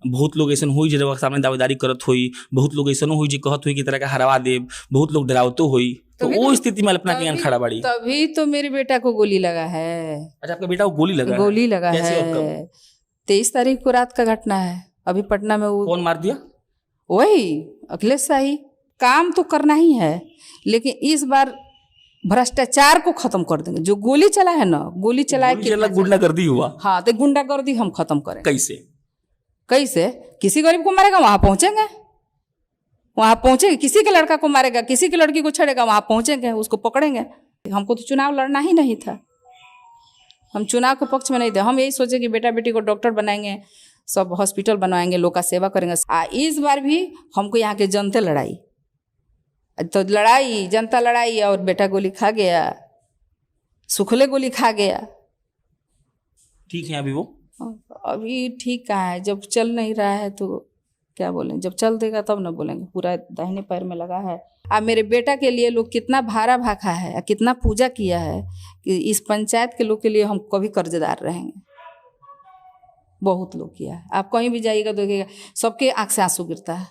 बहुत लोग ऐसा हुई जो सामने दावेदारी करत हुई, बहुत लोग ऐसा हुई जो कहत हुई कि तरह का हरवा देव, बहुत लोग डरावतो हुई। तो वो स्थिति में अल्पना के खड़ा बड़ी। तभी तो मेरे बेटा को गोली लगा है। अच्छा, आपका बेटा को गोली लगा? गोली लगा है। 23 तारीख को रात का घटना है। अभी पटना में वो कौन मार दिया? वही अखिलेश शाही। काम तो करना ही है, लेकिन इस बार भ्रष्टाचार को खत्म कर देंगे। जो गोली चला है ना, गोली चला गुंडागर्दी हुआ। हाँ, तो गुंडागर्दी हम खत्म करेंगे। कैसे? किसी गरीब को मारेगा वहां पहुंचेंगे, किसी के लड़का को मारेगा, किसी की लड़की को छेड़ेगा, वहां पहुंचेंगे, उसको पकड़ेंगे। हमको तो चुनाव लड़ना ही नहीं था, हम चुनाव के पक्ष में नहीं थे। हम यही सोचे कि बेटा बेटी को डॉक्टर बनाएंगे, सब हॉस्पिटल बनवाएंगे, लोग का सेवा करेंगे। इस बार भी हमको यहाँ के जनता लड़ाई, तो लड़ाई जनता लड़ाई, और बेटा गोली खा गया, सुखले गोली खा गया। ठीक है अभी ठीक कहाँ है? जब चल नहीं रहा है तो क्या बोलें? जब चल देगा तब ना बोलेंगे। पूरा दाहिने पैर में लगा है। अब मेरे बेटा के लिए लोग कितना भाड़ा भाखा है, कितना पूजा किया है कि इस पंचायत के लोग के लिए हम कभी कर्जदार रहेंगे। बहुत लोग किया है। आप कहीं भी जाइएगा देखिएगा, सबके आँख से आंसू गिरता है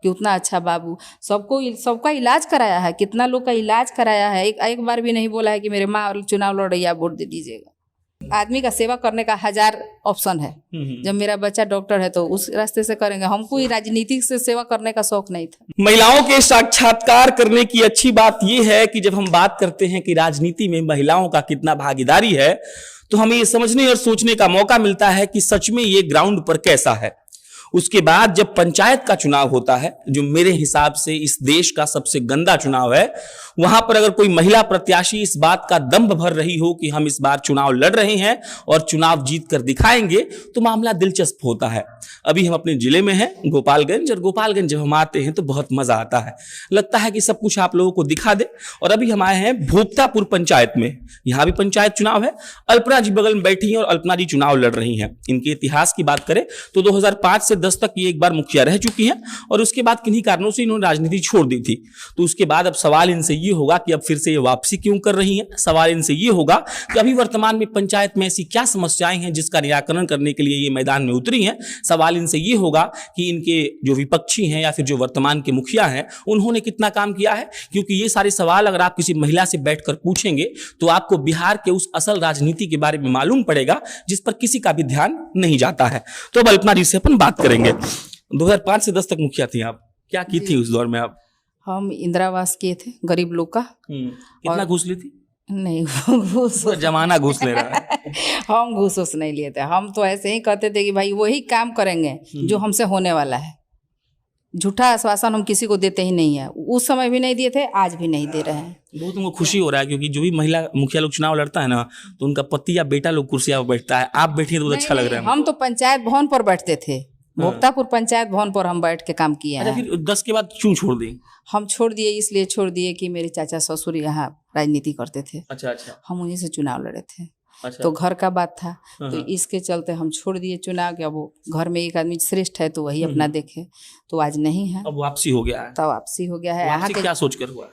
कि उतना अच्छा बाबू सबका इलाज कराया है। कितना लोग का इलाज कराया है। एक बार भी नहीं बोला है कि मेरे माँ चुनाव लड़ रही है, आप वोट दे दीजिएगा। आदमी का सेवा करने का 1000 ऑप्शन है। जब मेरा बच्चा डॉक्टर है तो उस रास्ते से करेंगे। हमको राजनीतिक से सेवा करने का शौक नहीं था। महिलाओं के साक्षात्कार करने की अच्छी बात यह है कि जब हम बात करते हैं कि राजनीति में महिलाओं का कितना भागीदारी है, तो हमें ये समझने और सोचने का मौका मिलता है कि सच में ये ग्राउंड पर कैसा है। उसके बाद जब पंचायत का चुनाव होता है, जो मेरे हिसाब से इस देश का सबसे गंदा चुनाव है, वहां पर अगर कोई महिला प्रत्याशी इस बात का दंभ भर रही हो कि हम इस बार चुनाव लड़ रहे हैं और चुनाव जीत कर दिखाएंगे, तो मामला दिलचस्प होता है। अभी हम अपने जिले में हैं, गोपालगंज, और गोपालगंज जब हम आते हैं तो बहुत मजा आता है, लगता है कि सब कुछ आप लोगों को दिखा दे। और अभी हम आए हैं भोपतापुर पंचायत में। यहां भी पंचायत चुनाव है। अल्पना जी बगल में बैठी हैं और अल्पना जी चुनाव लड़ रही हैं। इनके इतिहास की बात करें तो 2005 से 10 तक ये एक बार मुखिया रह चुकी हैं, और उसके बाद किन्हीं कारणों से इन्होंने राजनीति छोड़ दी थी। तो उसके बाद अब सवाल इनसे ये होगा कि अब फिर से ये वापसी क्यों कर रही हैं। सवाल इनसे ये होगा कि अभी वर्तमान में पंचायत में ऐसी क्या समस्याएं हैं जिसका निराकरण करने के लिए ये मैदान में उतरी हैं। सवाल इनसे ये होगा कि इनके जो विपक्षी हैं या फिर जो वर्तमान के मुखिया हैं, उन्होंने कितना काम किया है। क्योंकि ये सारे सवाल अगर आप किसी महिला से बैठकर पूछेंगे तो आपको बिहार के उस असल राजनीति के बारे में मालूम पड़ेगा जिस पर किसी का भी ध्यान नहीं जाता है। तो अब अल्पना जी से अपन बात करेंगे। 2005 से 10 तक मुखिया थी आप, क्या की थी उस दौर में आप? हम इंदिरावास किए थे, गरीब लोग का। कितना घूस ली थी? नहीं, घूस जमाना घूस ले रहा है। हम घूस नहीं लिए थे। हम तो ऐसे ही कहते थे कि भाई वही काम करेंगे जो हमसे होने वाला है। झूठा आश्वासन हम किसी को देते ही नहीं है। उस समय भी नहीं दिए थे, आज भी नहीं दे रहे हैं। बहुत उनको खुशी हो रहा है क्योंकि जो भी महिला मुखिया लोग चुनाव लड़ता है ना, तो उनका पति या बेटा लोग कुर्सियां पर बैठता है। आप बैठिए तो बहुत अच्छा लग रहा है। हम तो पंचायत भवन पर बैठते थे। भोक्तापुर पंचायत भवन पर हम बैठ के काम किए हैं। फिर 10 के बाद क्यों छोड़ दी? हम छोड़ दिए इसलिए छोड़ दिए कि मेरे चाचा ससुर यहाँ राजनीति करते थे। अच्छा। हम उन्हीं से चुनाव लड़े थे। अच्छा। तो घर का बात था, तो इसके चलते हम छोड़ दिए चुनाव। कि अब वो घर में एक आदमी श्रेष्ठ है तो वही अपना देखे। तो आज नहीं है, अब वापसी हो गया है। तब वापसी हो गया है। यहाँ के क्या सोच कर हुआ?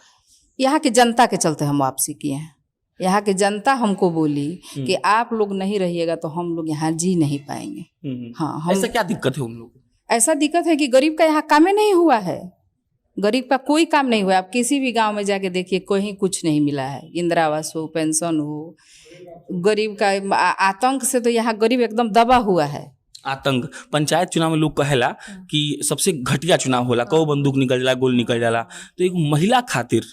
यहाँ के जनता के चलते हम वापसी किए हैं। यहाँ की जनता हमको बोली कि आप लोग नहीं रहिएगा तो हम लोग यहाँ जी नहीं पाएंगे। हाँ, ऐसा क्या दिक्कत है उन लोगों को? ऐसा दिक्कत है कि गरीब का यहाँ काम ही नहीं हुआ है। गरीब का कोई काम नहीं हुआ। आप किसी भी गांव में जाके देखिए, कहीं कुछ नहीं मिला है। इंदिरा आवास हो, पेंशन हो, गरीब का आतंक से तो यहाँ गरीब एकदम दबा हुआ है। आतंक पंचायत चुनाव में लोग कहेला कि सबसे घटिया चुनाव होला, कौ बंदूक निकल जाला, गोल निकल जाला। तो एक महिला खातिर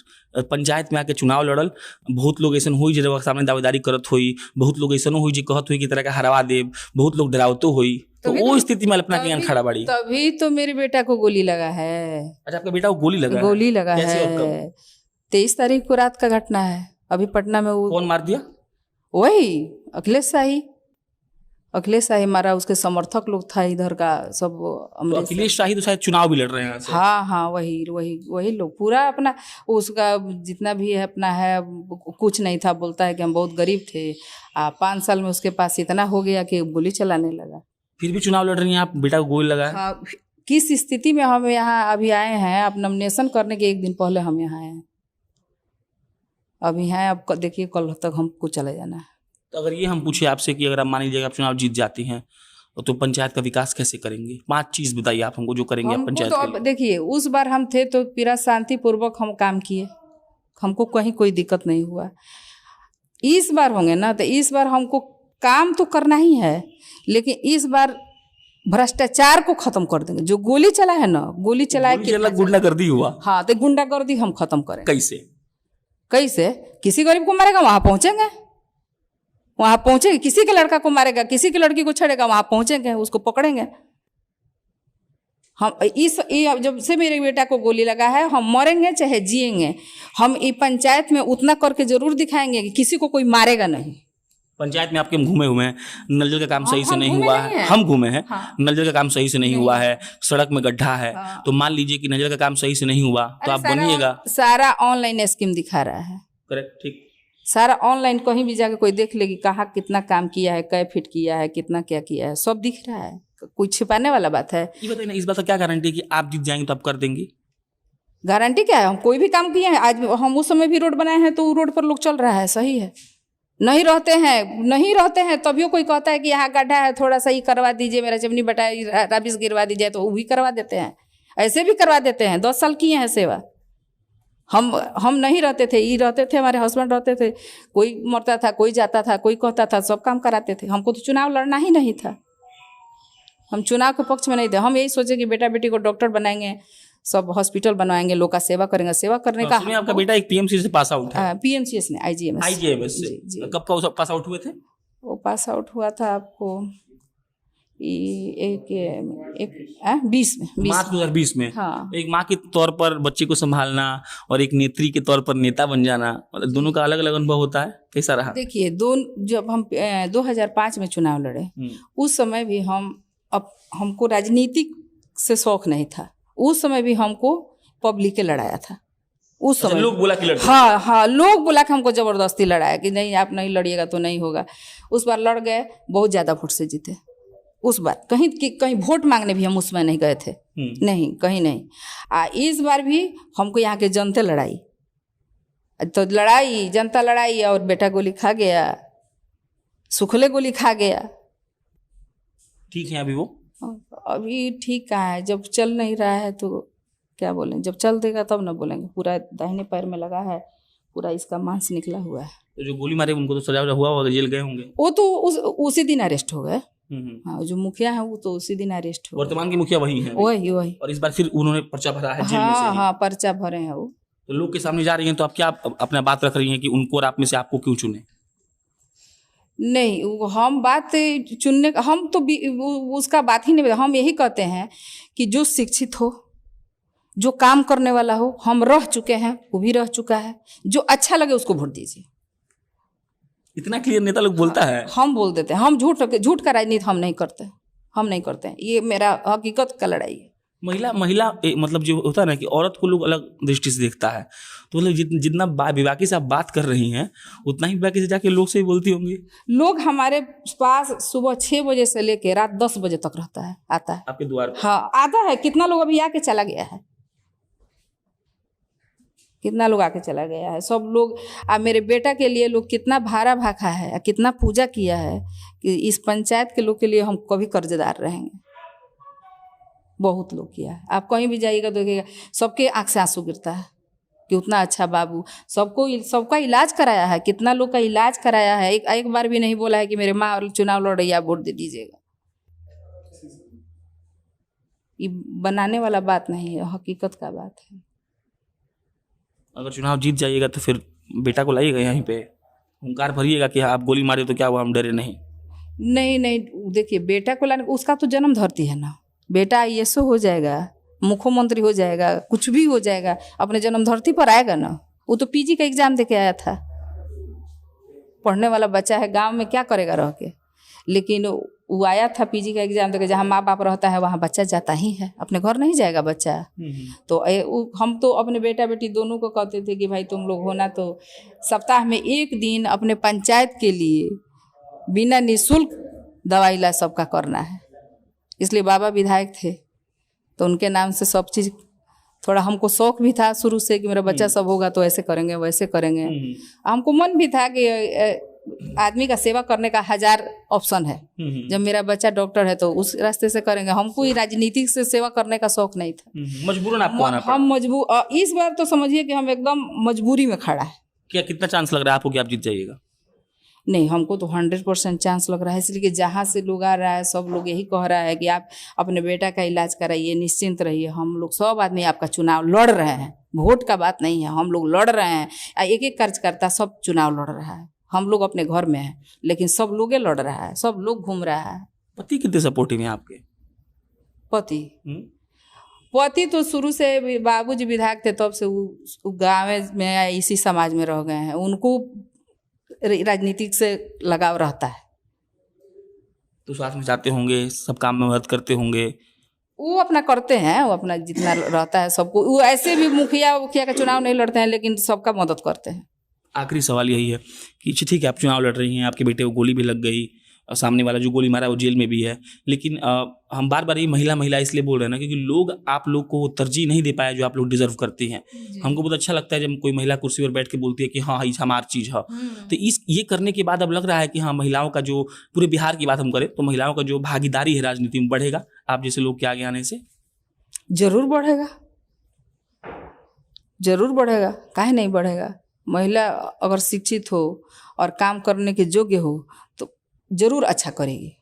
पंचायत में आके चुनाव लड़ल, बहुत लोग ऐसा हुई जो सामने दावेदारी करत हुई, बहुत लोग ऐसा हुई जो कहत हुई कि तरह का हरवा देव, बहुत लोग डरावतो हुई। तो वो स्थिति में अल्पना के खड़ा बड़ी। तभी तो मेरे बेटा को गोली लगा है। अच्छा, आपका बेटा को गोली लगा? गोली लगा है। 23 तारीख को रात का घटना है। अभी पटना में वो कौन मार दिया? वही अखिलेश शाही मारा। उसके समर्थक लोग था इधर का सब। तो अखिलेश शाही तो शायद चुनाव भी लड़ रहे हैं। हाँ, वही लोग पूरा अपना उसका जितना भी है अपना है, कुछ नहीं था। बोलता है कि हम बहुत गरीब थे। 5 साल में उसके पास इतना हो गया कि गोली चलाने लगा। फिर भी चुनाव लड़ रही हैं आप, बेटा को गोली लगा है। हाँ, किस स्थिति में हम यहाँ अभी आए हैं? अब नॉमिनेशन करने के 1 दिन पहले हम यहाँ आए हैं। अभी हैं, अब देखिए कल तक हमको चले जाना है। तो अगर ये हम पूछे आपसे कि अगर आप मान लीजिएगा आप चुनाव जीत जाती हैं तो पंचायत का विकास कैसे करेंगे? 5 चीज बताइए आप हमको जो करेंगे आप हमको पंचायत तो के अब लिए। देखिए, उस बार हम थे तो पूरा शांतिपूर्वक हम काम किए, हमको कहीं कोई दिक्कत नहीं हुआ। इस बार होंगे ना तो इस बार हमको काम तो करना ही है, लेकिन इस बार भ्रष्टाचार को खत्म कर देंगे। जो गोली चला है ना, गोली चलाए गोली चला, गुंडागर्दी हुआ, हाँ, तो गुंडागर्दी हम खत्म करेंगे। कैसे? कैसे? किसी गरीब को मारेगा वहां पहुंचेंगे, वहां पहुंचेंगे, किसी के लड़का को मारेगा, किसी की लड़की को छेड़ेगा, वहां पहुंचेंगे, उसको पकड़ेंगे। हम जब से मेरे बेटा को गोली लगा है, हम मरेंगे चाहे जिएंगे, हम ये पंचायत में उतना करके जरूर दिखाएंगे कि किसी को कोई मारेगा नहीं। पंचायत में आपके घूमे हुए हैं, नल जल का काम सही से हम नहीं घूमे हुआ नहीं है, हैं। हम घूमे हैं, हाँ। नल जल का काम सही से नहीं हुआ है, सड़क में गड्ढा है, तो मान लीजिए कि नल जल का काम सही से नहीं हुआ तो आप बनिएगा। सारा ऑनलाइन स्कीम दिखा रहा है, करेक्ट, ठीक। सारा ऑनलाइन, कहीं भी जाके कोई देख लेगी कहाँ कितना काम किया है, कै फीट किया है, कितना क्या किया है, सब दिख रहा है। कोई छिपाने वाला बात है? ये बताइए ना, इस बात का क्या गारंटी है कि आप जीत जाएंगे तो आप कर देंगे? गारंटी क्या है? हम कोई भी काम किए हैं, आज हम उस समय भी रोड बनाए हैं तो रोड पर लोग चल रहा है, सही है। नहीं रहते हैं तभी कोई कहता है कि यहाँ गड्ढा है, थोड़ा सा ही करवा दीजिए, मेरा चिमनी बटाई राबिस गिरवा दीजिए, तो वो भी करवा देते हैं, ऐसे भी करवा देते हैं। 10 साल किए हैं सेवा। हम नहीं रहते थे, ये रहते थे, हमारे हस्बैंड रहते थे, कोई मरता था, कोई जाता था, कोई कहता था, सब काम कराते थे। हमको तो चुनाव लड़ना ही नहीं था, हम चुनाव के पक्ष में नहीं थे। हम यही सोचे कि बेटा बेटी को डॉक्टर बनाएंगे, सब हॉस्पिटल बनवाएंगे, लोग का सेवा करेंगे। सेवा करने का आपका बेटा एक पीएमसी से पास आउट है? PMCS ने, IGMS से। जी। कब का पास आउट हुए थे? वो पास आउट हुआ था आपको 20 में, मार्च 2020 में। हाँ। एक माँ के तौर पर बच्चे को संभालना और एक नेत्री के तौर पर नेता बन जाना, मतलब दोनों का अलग अलग अनुभव होता है, कैसा रहा? देखिए, जब हम 2005 में चुनाव लड़े, उस समय भी हमको राजनीतिक से शौक नहीं था। उस समय भी हमको पब्लिक के लड़ाया था। उस समय लोग बोला कि लड़के? हाँ, लोग बोला कि हमको जबरदस्ती लड़ाया कि नहीं, आप नहीं लड़िएगा तो नहीं होगा। उस बार लड़ गए, बहुत ज्यादा वोट से जीते। उस बार कहीं वोट मांगने भी हम उसमें नहीं गए थे, नहीं, कहीं नहीं। इस बार भी हमको यहाँ के जनता लड़ाई, तो जनता लड़ाई, और बेटा गोली खा गया, सुखले गोली खा गया। ठीक है, अभी ठीक कहाँ है? जब चल नहीं रहा है तो क्या बोलें? जब चल देगा तब ना बोलेंगे। पूरा दाहिने पैर में लगा है, पूरा इसका मांस निकला हुआ है। तो जो गोली मारे उनको तो सजा हुआ होगा, जेल गए होंगे? वो तो उसी दिन अरेस्ट हो गए। हाँ, जो मुखिया है वो तो उसी दिन अरेस्ट हो गए। वर्तमान के मुखिया वही है? वही। और इस बार फिर उन्होंने पर्चा भरा है जेल में से? हाँ, पर्चा भरे हैं वो। तो लोग के सामने जा रही हैं, तो आप क्या अपना बात रख रही हैं कि उनको और आप में से आपको क्यों चुने? नहीं, हम बात चुनने का, हम तो उसका बात ही नहीं। हम यही कहते हैं कि जो शिक्षित हो, जो काम करने वाला हो, हम रह चुके हैं, वो भी रह चुका है, जो अच्छा लगे उसको वोट दीजिए। इतना क्लियर नेता लोग बोलता है? हम बोल देते हैं। हम झूठ का राजनीति हम नहीं करते हैं। ये मेरा हकीकत का लड़ाई है। महिला मतलब जो होता है ना कि औरत को लोग अलग दृष्टि से देखता है, तो मतलब जितना बेबाकी से आप बात कर रही हैं, उतना ही बेबाकी से जाके लोग से ही बोलती होंगी। लोग हमारे पास सुबह 6 बजे से लेके रात 10 बजे तक आता है आपके द्वार पर? हाँ, आता है। कितना लोग अभी आके चला गया है, सब लोग। मेरे बेटा के लिए लोग कितना भाड़ा भाखा है, कितना पूजा किया है कि इस पंचायत के लोग के लिए हम कभी कर्जदार रहेंगे। बहुत लोग किया है। आप कहीं भी जाइएगा देखिएगा, सबके आंख से आंसू गिरता है कि उतना अच्छा बाबू, सबका इलाज कराया है, कितना लोग का इलाज कराया है। एक बार भी नहीं बोला है कि मेरे माँ चुनाव लड़ रही है, आप वोट दे दीजिएगा। ये बनाने वाला बात नहीं है, हकीकत का बात है। अगर चुनाव जीत जाइएगा तो फिर बेटा को लाइएगा यहीं पे, हुंकार भरिएगा कि आप गोली मारे तो क्या हुआ, हम डरे नहीं? नहीं, देखिए, बेटा को लाने, उसका तो जन्म धरती है ना। बेटा IAS हो जाएगा, मुख्यमंत्री हो जाएगा, कुछ भी हो जाएगा, अपने जन्म धरती पर आएगा ना। वो तो PG का एग्जाम देके आया था, पढ़ने वाला बच्चा है। गांव में क्या करेगा रह के? लेकिन वो आया था PG का एग्जाम देके। जहाँ माँ बाप रहता है वहाँ बच्चा जाता ही है, अपने घर नहीं जाएगा बच्चा। तो हम तो अपने बेटा बेटी दोनों को कहते थे कि भाई तुम लोग होना तो सप्ताह में 1 दिन अपने पंचायत के लिए बिना निःशुल्क दवाई इलाज सबका करना है। इसलिए बाबा विधायक थे तो उनके नाम से सब चीज़, थोड़ा हमको शौक भी था शुरू से कि मेरा बच्चा सब होगा तो ऐसे करेंगे वैसे करेंगे। हमको मन भी था कि आदमी का सेवा करने का 1000 ऑप्शन है। जब मेरा बच्चा डॉक्टर है तो उस रास्ते से करेंगे। हमको ही राजनीतिक से सेवा करने का शौक नहीं था। मजबूरन आपको आना पड़ा। हम मजबूर, इस बार तो समझिए कि हम एकदम मजबूरी में खड़ा है। क्या कितना चांस लग रहा है आपको कि आप जीत जाइएगा? नहीं, हमको तो 100% चांस लग रहा है, इसलिए कि जहाँ से लोग आ रहा है सब लोग यही कह रहा है कि आप अपने बेटा का इलाज कराइए, निश्चिंत रहिए। हम लोग सब आदमी आपका चुनाव लड़ रहे हैं, वोट का बात नहीं है, हम लोग लड़ रहे हैं। एक एक कार्यकर्ता सब चुनाव लड़ रहा है। हम लोग अपने घर में हैं लेकिन सब लोग लड़ रहा है, सब लोग घूम रहा है। पति कितने सपोर्टिव हैं आपके? पति तो शुरू से बाबूजी विधायक थे, तब से वो गाँव में इसी समाज में रह गए हैं। उनको राजनीतिक से लगाव रहता है। तो साथ में जाते होंगे, सब काम में मदद करते होंगे? वो अपना करते हैं, वो अपना जितना रहता है सबको। वो ऐसे भी मुखिया का चुनाव नहीं लड़ते हैं लेकिन सबका मदद करते हैं। आखिरी सवाल यही है कि ठीक है, आप चुनाव लड़ रही हैं, आपके बेटे को गोली भी लग गई, और सामने वाला जो गोली मारा वो जेल में भी है, लेकिन हम बार बार ये महिला इसलिए बोल रहे हैं ना क्योंकि लोग आप लोग को तरजीह नहीं दे पाया जो आप लोग डिजर्व करती हैं। हमको बहुत अच्छा लगता है जब कोई महिला कुर्सी पर बैठ के बोलती है कि हाँ ये हमारी चीज़ है। तो ये करने के बाद अब लग रहा है कि हाँ, महिलाओं का जो, पूरे बिहार की बात हम करें तो महिलाओं का जो भागीदारी है राजनीति में बढ़ेगा आप जैसे लोग के आगे आने से? जरूर बढ़ेगा, जरूर बढ़ेगा, काहे नहीं बढ़ेगा। महिला अगर शिक्षित हो और काम करने के योग्य हो तो जरूर अच्छा करेगी,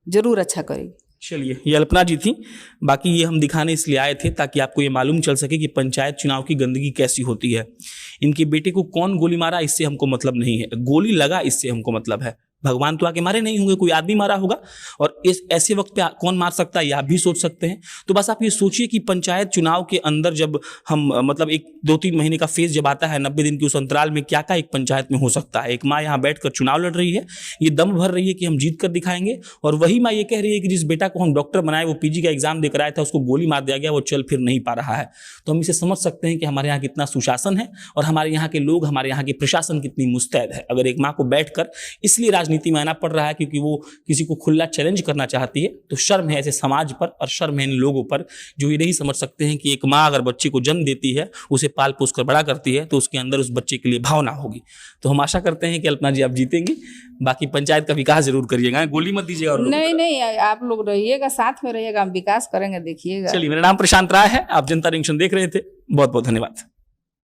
जरूर अच्छा करेगी। चलिए, ये अल्पना जी थी। बाकी ये हम दिखाने इसलिए आए थे ताकि आपको ये मालूम चल सके कि पंचायत चुनाव की गंदगी कैसी होती है। इनके बेटे को कौन गोली मारा इससे हमको मतलब नहीं है, गोली लगा इससे हमको मतलब है। भगवान तो आके मारे नहीं होंगे, कोई आदमी मारा होगा, और इस ऐसे वक्त पे कौन मार सकता है ये आप भी सोच सकते हैं। तो बस आप ये सोचिए कि पंचायत चुनाव के अंदर जब हम मतलब 1-2-3 महीने का फेज जब आता है, 90 दिन के उस अंतराल में क्या क्या एक पंचायत में हो सकता है। एक माँ यहाँ बैठकर चुनाव लड़ रही है, ये दम भर रही है कि हम जीत कर दिखाएंगे, और वही माँ ये कह रही है कि जिस बेटा को हम डॉक्टर बनाए वो पीजी का एग्जाम देकर आया था, उसको गोली मार दिया गया, वो चल फिर नहीं पा रहा है। तो हम इसे समझ सकते हैं कि हमारे यहाँ कितना सुशासन है और हमारे यहाँ के लोग, हमारे यहाँ की प्रशासन कितनी मुस्तैद है। अगर एक माँ को बैठकर इसलिए राजनीति में आना पड़ रहा है क्योंकि वो किसी को खुला चैलेंज करना चाहती है, तो शर्म है ऐसे समाज पर और शर्म है इन लोगों पर जो ये नहीं समझ सकते हैं कि एक माँ अगर बच्चे को जन्म देती है, उसे पाल पोस कर बड़ा करती है, तो उसके अंदर उस बच्चे के लिए भावना होगी। तो हम आशा करते हैं कि अल्पना जी आप जीतेंगी। बाकी पंचायत का विकास जरूर करिएगा, गोली मत दीजिएगा। और नहीं, आप लोग रहिएगा, साथ में रहिएगा, हम विकास करेंगे, देखिएगा। चलिए, मेरा नाम प्रशांत राय है, आप जनता जंक्शन देख रहे थे। बहुत बहुत धन्यवाद।